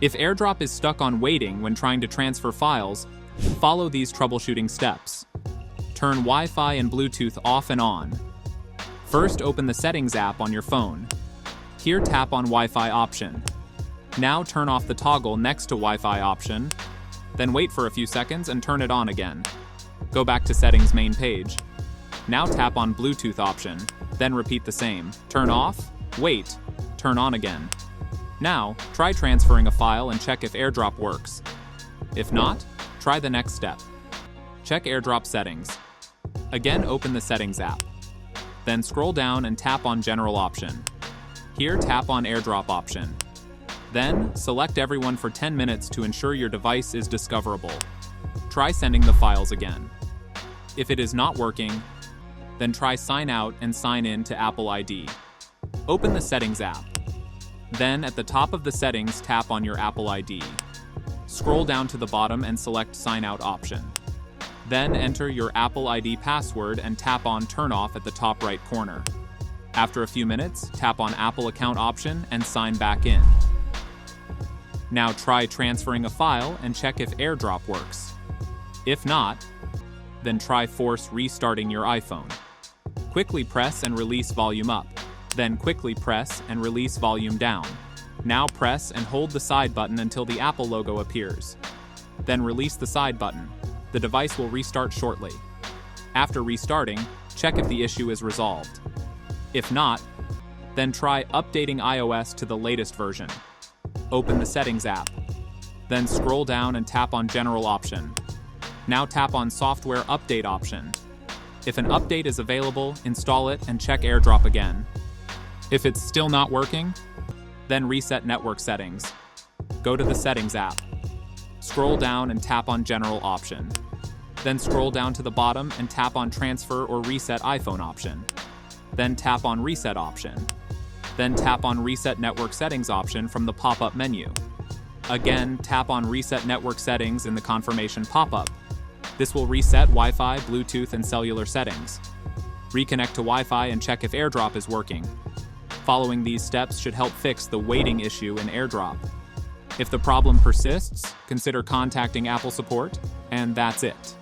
If AirDrop is stuck on waiting when trying to transfer files, follow these troubleshooting steps. Turn Wi-Fi and Bluetooth off and on. First, open the Settings app on your phone. Here, tap on Wi-Fi option. Now turn off the toggle next to Wi-Fi option, then wait for a few seconds and turn it on again. Go back to Settings main page. Now tap on Bluetooth option, then repeat the same. Turn off, wait, turn on again. Now, try transferring a file and check if AirDrop works. If not, try the next step. Check AirDrop settings. Again, open the Settings app. Then scroll down and tap on General option. Here, tap on AirDrop option. Then, select everyone for 10 minutes to ensure your device is discoverable. Try sending the files again. If it is not working, then try sign out and sign in to Apple ID. Open the Settings app. Then, at the top of the settings, tap on your Apple ID. Scroll down to the bottom and select Sign Out option. Then enter your Apple ID password and tap on Turn Off at the top right corner. After a few minutes, tap on Apple Account option and sign back in. Now try transferring a file and check if AirDrop works. If not, then try force restarting your iPhone. Quickly press and release volume up. Then quickly press and release volume down. Now press and hold the side button until the Apple logo appears. Then release the side button. The device will restart shortly. After restarting, check if the issue is resolved. If not, then try updating iOS to the latest version. Open the Settings app. Then scroll down and tap on General option. Now tap on Software Update option. If an update is available, install it and check AirDrop again. If it's still not working, then reset network settings. Go to the Settings app. Scroll down and tap on General option. Then scroll down to the bottom and tap on Transfer or Reset iPhone option. Then tap on Reset option. Then tap on Reset Network Settings option from the pop-up menu. Again, tap on Reset Network Settings in the confirmation pop-up. This will reset Wi-Fi, Bluetooth, and cellular settings. Reconnect to Wi-Fi and check if AirDrop is working. Following these steps should help fix the waiting issue in AirDrop. If the problem persists, consider contacting Apple support, and that's it.